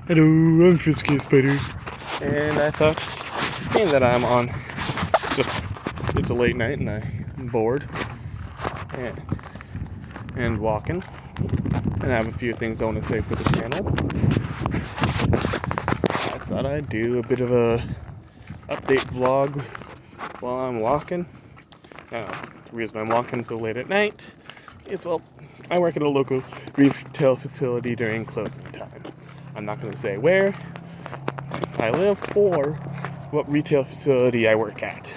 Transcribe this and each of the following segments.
Hello, I'm Frisky Spider. And I thought, being that I'm on, it's a late night and I'm bored and walking, and I have a few things I want to say for the channel. I thought I'd do a bit of a update vlog while I'm walking. The reason I'm walking so late at night is, well, I work at a local retail facility during closing time. I'm not going to say where I live or what retail facility I work at,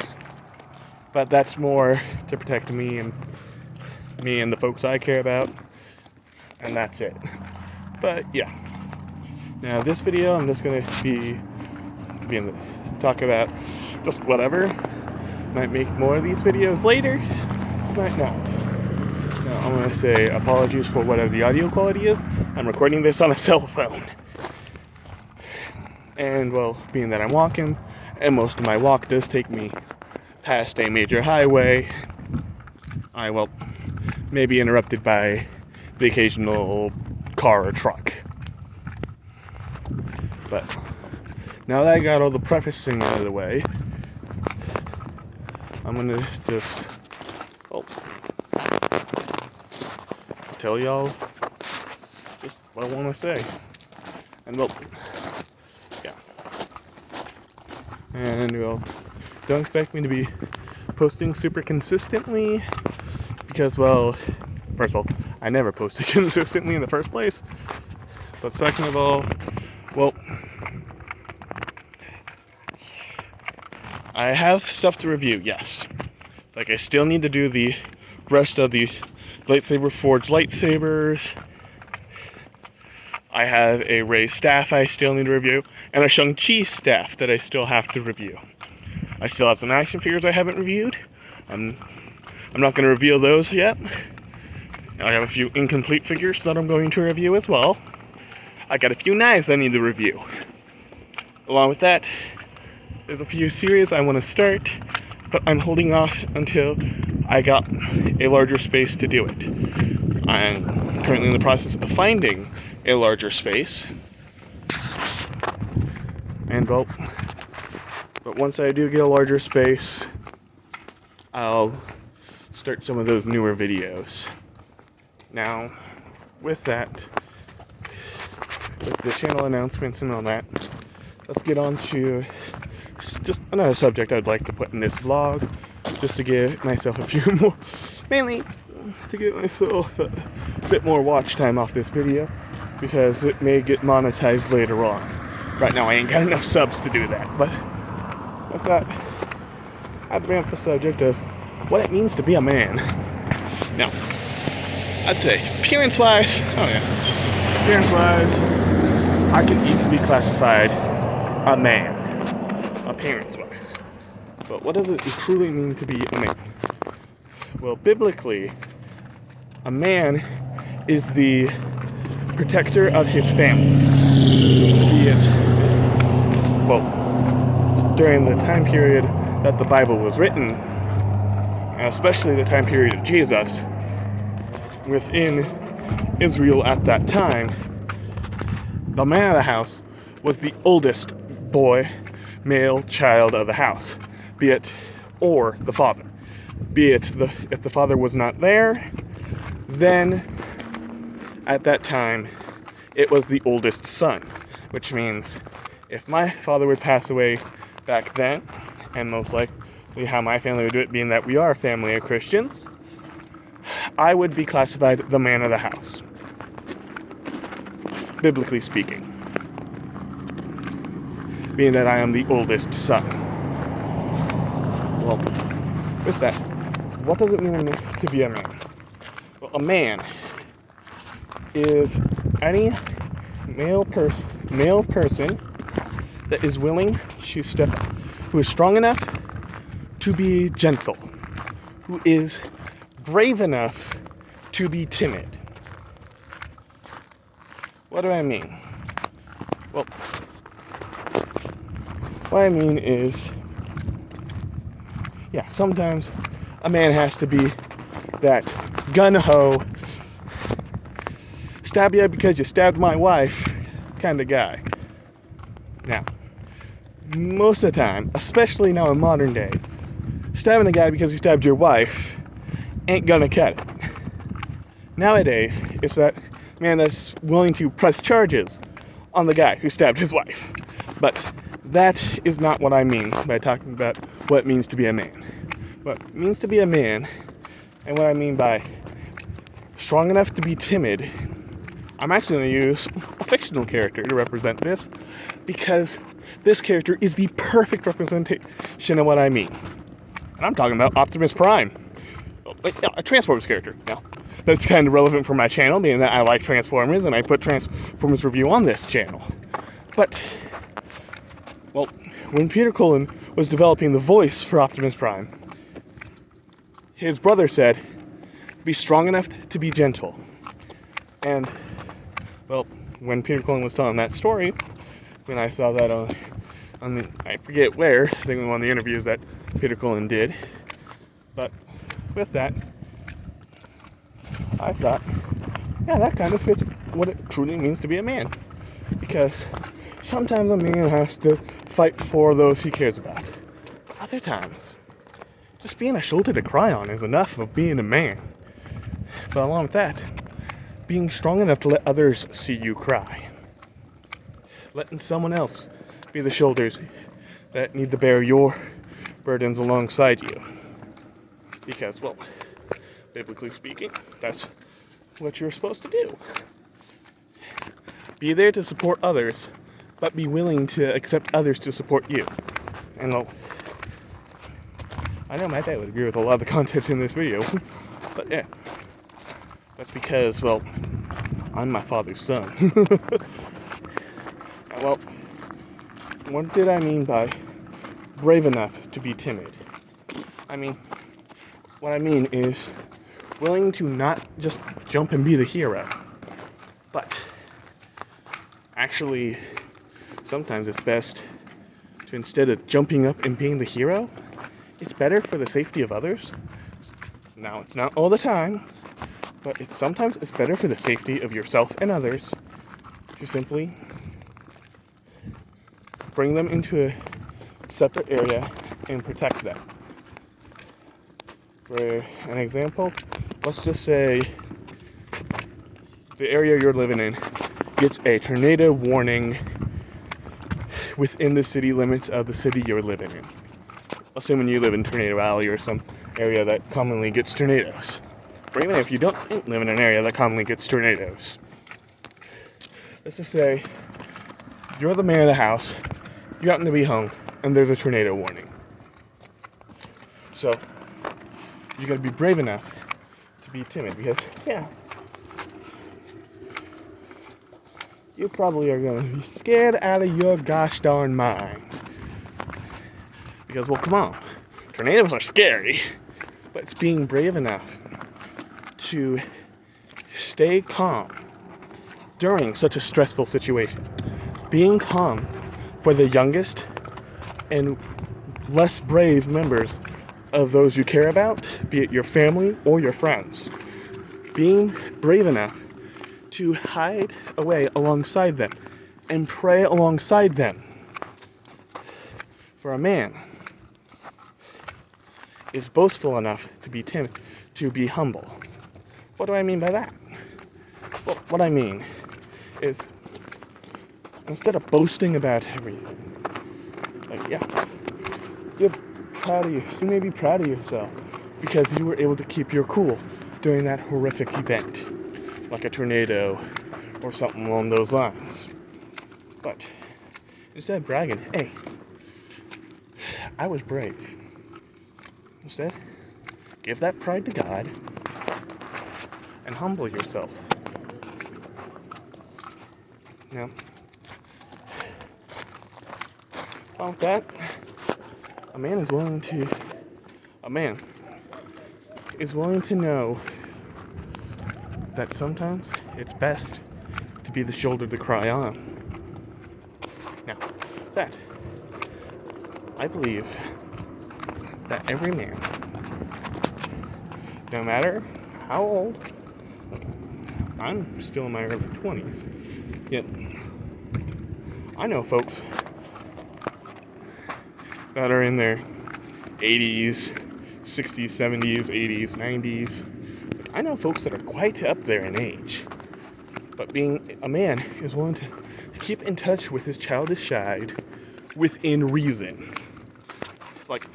but that's more to protect me and the folks I care about, and that's it. But yeah, now this video I'm just going to be talk about just whatever. Might make more of these videos later, might not. Now I'm going to say apologies for whatever the audio quality is. I'm recording this on a cell phone. And, well, being that I'm walking, and most of my walk does take me past a major highway, I will may be interrupted by the occasional car or truck. But now that I got all the prefacing out of the way, I'm gonna just tell y'all just what I want to say. And, well, yeah. And, well, don't expect me to be posting super consistently because, well, first of all, I never posted consistently in the first place. But second of all, well, I have stuff to review, yes. Like, I still need to do the rest of the lightsaber forged lightsabers. I have a Rey staff I still need to review, and a Shang-Chi staff that I still have to review. I still have some action figures I haven't reviewed. I'm not going to reveal those yet. I have a few incomplete figures that I'm going to review as well. I got a few knives I need to review. Along with that, there's a few series I want to start, but I'm holding off until I got a larger space to do it. I'm currently in the process of finding a larger space. And, well, but once I do get a larger space, I'll start some of those newer videos. Now, with that, with the channel announcements and all that, let's get on to just another subject I'd like to put in this vlog, just to give myself a few more, mainly to give myself a bit more watch time off this video, because it may get monetized later on. Right now I ain't got enough subs to do that, but with that, I'd bring up the subject of what it means to be a man. Now, I'd say, appearance-wise, I can easily be classified a man, appearance-wise. But what does it truly mean to be a man? Well, biblically, a man is the protector of his family. Be it, well, during the time period that the Bible was written, and especially the time period of Jesus, within Israel at that time, the man of the house was the oldest male child of the house, or the father. If the father was not there, then at that time it was the oldest son, which means if my father would pass away back then, and most likely how my family would do it, being that we are a family of Christians, I would be classified the man of the house, biblically speaking, being that I am the oldest son. Well, with that, what does it mean to be a man? Well, a man is any male person that is willing to step up, who is strong enough to be gentle, who is brave enough to be timid. What do I mean? Well, what I mean is, yeah, sometimes a man has to be that gun-ho, stab you because you stabbed my wife kind of guy. Now, most of the time, especially now in modern day, stabbing a guy because he stabbed your wife ain't gonna cut it. Nowadays, it's that man that's willing to press charges on the guy who stabbed his wife. But that is not what I mean by talking about what it means to be a man. What it means to be a man, and what I mean by strong enough to be timid, I'm actually going to use a fictional character to represent this, because this character is the perfect representation of what I mean. And I'm talking about Optimus Prime, a Transformers character. Now, that's kind of relevant for my channel, being that I like Transformers, and I put Transformers review on this channel. But, well, when Peter Cullen was developing the voice for Optimus Prime, his brother said, be strong enough to be gentle. And, well, when Peter Cullen was telling that story, when I saw that on the, I forget where, I think one of the interviews that Peter Cullen did, but with that, I thought, yeah, that kind of fits what it truly means to be a man. Because sometimes a man has to fight for those he cares about. But other times, just being a shoulder to cry on is enough of being a man. But along with that, being strong enough to let others see you cry. Letting someone else be the shoulders that need to bear your burdens alongside you. Because, well, biblically speaking, that's what you're supposed to do. Be there to support others, but be willing to accept others to support you. And, well, I know my dad would agree with a lot of the content in this video, but yeah, that's because, well, I'm my father's son. Well, what did I mean by brave enough to be timid? I mean, what I mean is willing to not just jump and be the hero, but actually, sometimes it's best to, instead of jumping up and being the hero, it's better for the safety of others. Now, it's not all the time, but sometimes it's better for the safety of yourself and others to simply bring them into a separate area and protect them. For an example, let's just say the area you're living in gets a tornado warning within the city limits of the city you're living in. Assuming you live in Tornado Alley or some area that commonly gets tornadoes. Or even if you don't live in an area that commonly gets tornadoes. Let's just say you're the man of the house, you happen to be home, and there's a tornado warning. So, you gotta be brave enough to be timid, because, yeah, you probably are gonna be scared out of your gosh darn mind. Because, well, come on, tornadoes are scary, but it's being brave enough to stay calm during such a stressful situation. Being calm for the youngest and less brave members of those you care about, be it your family or your friends. Being brave enough to hide away alongside them and pray alongside them. For a man is boastful enough to be timid, to be humble. What do I mean by that? Well, what I mean is, instead of boasting about everything, like, yeah, you're proud of you may be proud of yourself because you were able to keep your cool during that horrific event, like a tornado or something along those lines. But instead of bragging, hey, I was brave. Instead, give that pride to God and humble yourself. Now, along with that, a man is willing to know that sometimes it's best to be the shoulder to cry on. Now, that, I believe that every man, no matter how old, I'm still in my early 20s, yet I know folks that are in their 80s, 60s, 70s, 80s, 90s. I know folks that are quite up there in age. But being a man is willing to keep in touch with his childish side within reason. Like,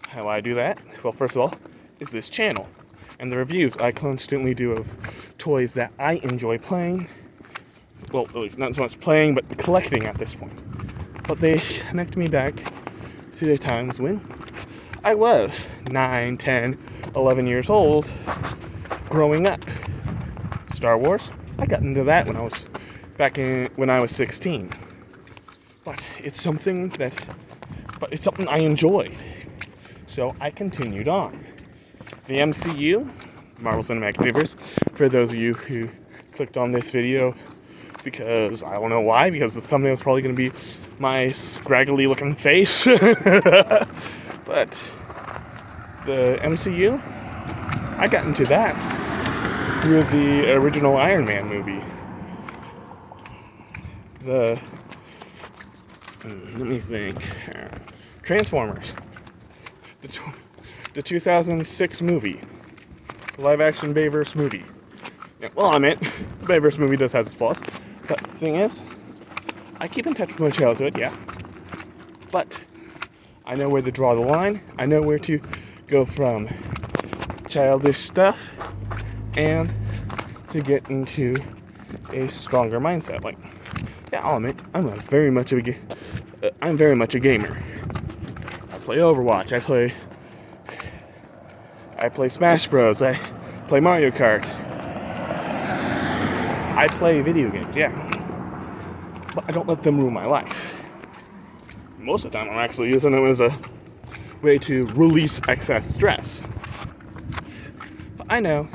how I do that? Well, first of all, is this channel and the reviews I constantly do of toys that I enjoy playing. Well, not so much playing, but collecting at this point. But they connect me back to the times when I was 9, 10, 11 years old, growing up. Star Wars, I got into that when I was 16. But it's something I enjoyed. So I continued on. The MCU, Marvel Cinematic Universe, for those of you who clicked on this video because I don't know why, because the thumbnail is probably going to be my scraggly looking face. But the MCU, I got into that through the original Iron Man movie. Let me think. Transformers. The 2006 movie. Live action Bayverse movie. Yeah, well, I meant, the Bayverse movie does have its flaws. But the thing is, I keep in touch with my childhood, yeah. But I know where to draw the line. I know where to go from childish stuff and to get into a stronger mindset. Like, yeah, I'll admit, I'm very much a gamer. I play Overwatch. I play Smash Bros. I play Mario Kart. I play video games, yeah. But I don't let them rule my life. Most of the time, I'm actually using them as a way to release excess stress. But I know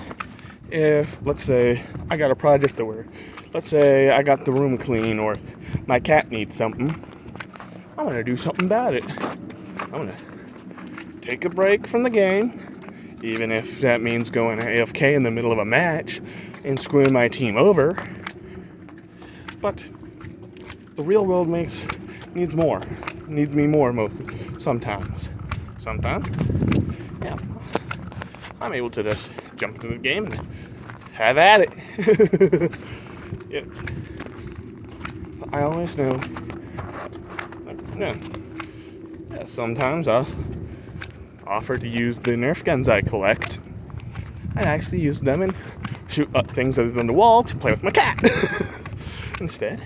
if, let's say, I got a project let's say I got the room clean or my cat needs something, I'm going to do something about it. I'm going to take a break from the game, even if that means going AFK in the middle of a match and screwing my team over. But the real world needs me more sometimes. Sometimes, yeah, I'm able to just jump into the game and have at it. Yeah. I always know. Yeah, sometimes I'll offer to use the Nerf guns I collect and actually use them and shoot up things that are on the wall to play with my cat. Instead,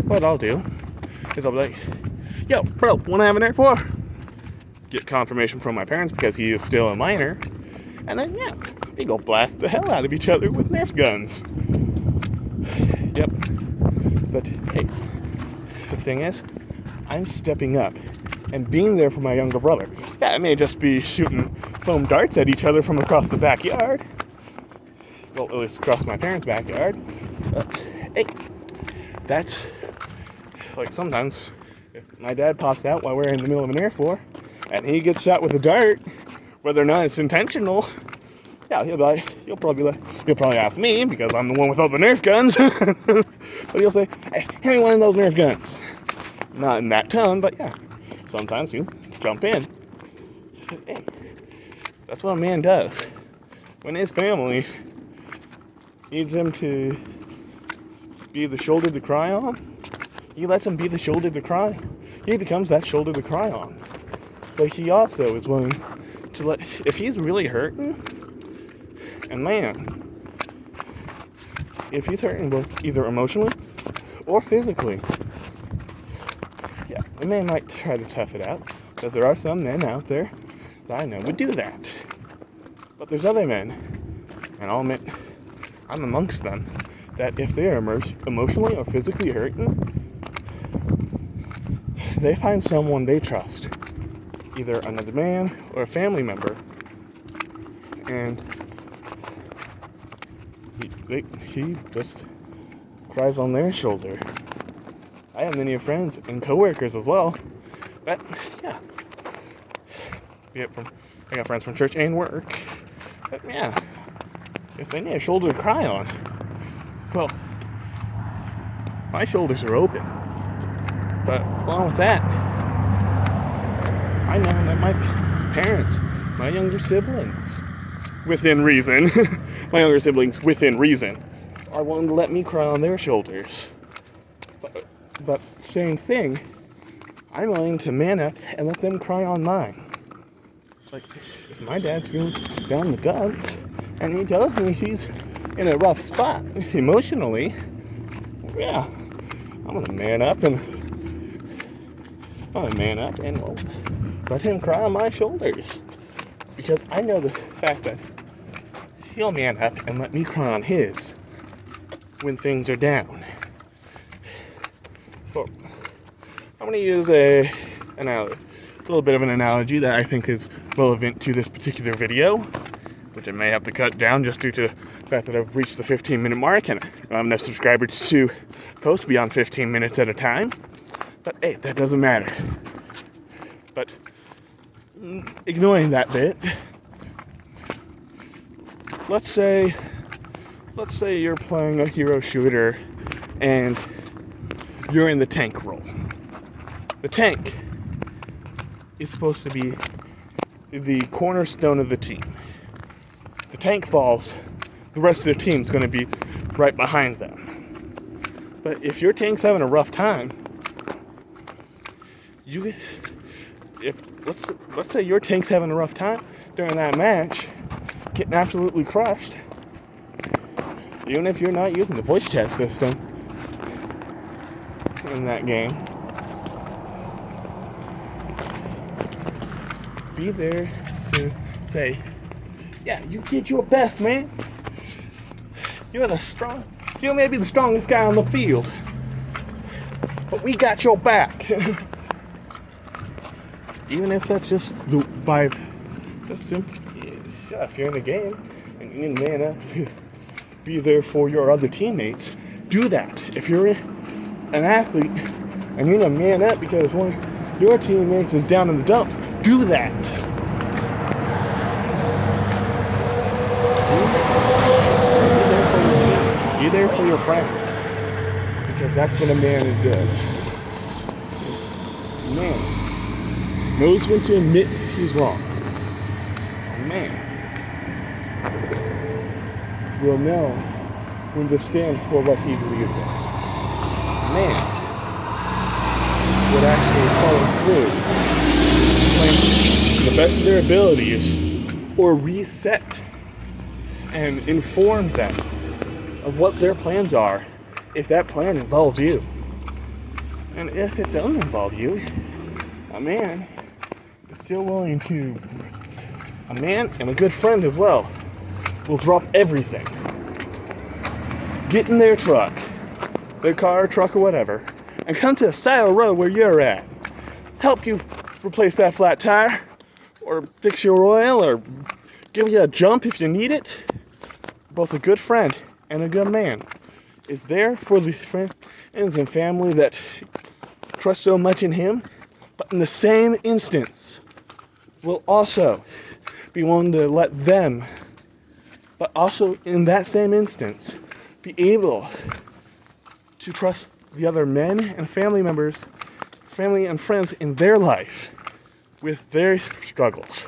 what I'll do is I'll be like, yo, bro, wanna have an Nerf war? Get confirmation from my parents because he is still a minor. And then, yeah, we go blast the hell out of each other with Nerf guns. Yep. But, hey, the thing is, I'm stepping up and being there for my younger brother. Yeah, it may just be shooting foam darts at each other from across the backyard. Well, at least across my parents' backyard. But, hey, that's, like, sometimes if my dad pops out while we're in the middle of an Nerf war and he gets shot with a dart, whether or not it's intentional, yeah, he'll probably ask me because I'm the one with all the Nerf guns. But he'll say, hey, hand me one of those Nerf guns. Not in that tone, but yeah, sometimes you jump in. Hey, that's what a man does. When his family needs him to be the shoulder to cry on, he lets him be the shoulder to cry. He becomes that shoulder to cry on. But he also is willing to if he's really hurting, and man, if he's hurting both either emotionally or physically, yeah, a man might try to tough it out, because there are some men out there that I know would do that. But there's other men, and I'll admit, I'm amongst them, that if they are emotionally or physically hurting, they find someone they trust, either another man or a family member, and he just cries on their shoulder. I have many friends and coworkers as well, but yeah, I got friends from church and work, but yeah, if they need a shoulder to cry on, well, my shoulders are open. But along with that, I know that my parents, my younger siblings, within reason, my younger siblings within reason, are willing to let me cry on their shoulders. But same thing, I'm willing to man up and let them cry on mine. Like, if my dad's feeling down the dumps and he tells me he's in a rough spot emotionally, yeah, I'm gonna man up and well, let him cry on my shoulders. Because I know the fact that he'll man up and let me cry on his when things are down. So I'm gonna use a little bit of an analogy that I think is relevant to this particular video, which I may have to cut down just due to the fact that I've reached the 15-minute mark and I don't have enough subscribers to post beyond 15 minutes at a time. But hey, that doesn't matter. But ignoring that bit, let's say you're playing a hero shooter and you're in the tank role. The tank is supposed to be the cornerstone of the team. If the tank falls, the rest of the team's going to be right behind them. But if your tank's having a rough time, let's say your tank's having a rough time during that match, getting absolutely crushed, even if you're not using the voice chat system in that game, be there to say, yeah, you did your best, man. You may be the strongest guy on the field, but we got your back. Even if that's just simply, yeah, if you're in the game and you need to man up to be there for your other teammates, do that. If you're an athlete and you need to man up because one of your teammates is down in the dumps, do that. Be there for your friends, because that's what a man does. A man knows when to admit he's wrong. A man will know when to stand for what he believes in. A man would actually follow through, playing the best of their abilities, or reset and inform them of what their plans are if that plan involves you. And if it doesn't involve you, a man is still willing to, a man and a good friend as well, will drop everything, get in their truck, their car, truck, or whatever, and come to the side of the road where you're at, help you replace that flat tire, or fix your oil, or give you a jump if you need it. Both a good friend and a good man is there for the friends and family that trust so much in him, but in the same instance will also be willing to let them, but also in that same instance be able to trust the other men and family members, family and friends in their life with their struggles,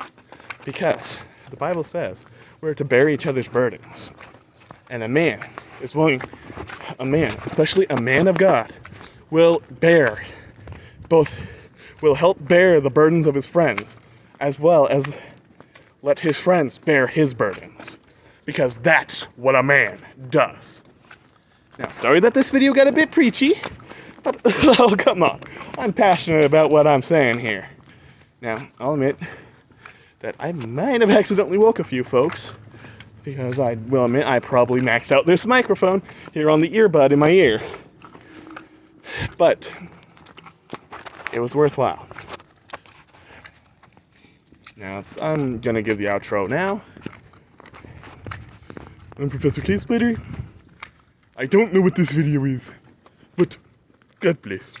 because the Bible says we're to bear each other's burdens. And a man is willing, especially a man of God, will help bear the burdens of his friends, as well as let his friends bear his burdens. Because that's what a man does. Now, sorry that this video got a bit preachy, but oh, come on. I'm passionate about what I'm saying here. Now, I'll admit that I might have accidentally woke a few folks, because I will admit I probably maxed out this microphone here on the earbud in my ear. But it was worthwhile. Now, I'm gonna give the outro now. I'm Professor K-Splitter. I don't know what this video is, but God bless.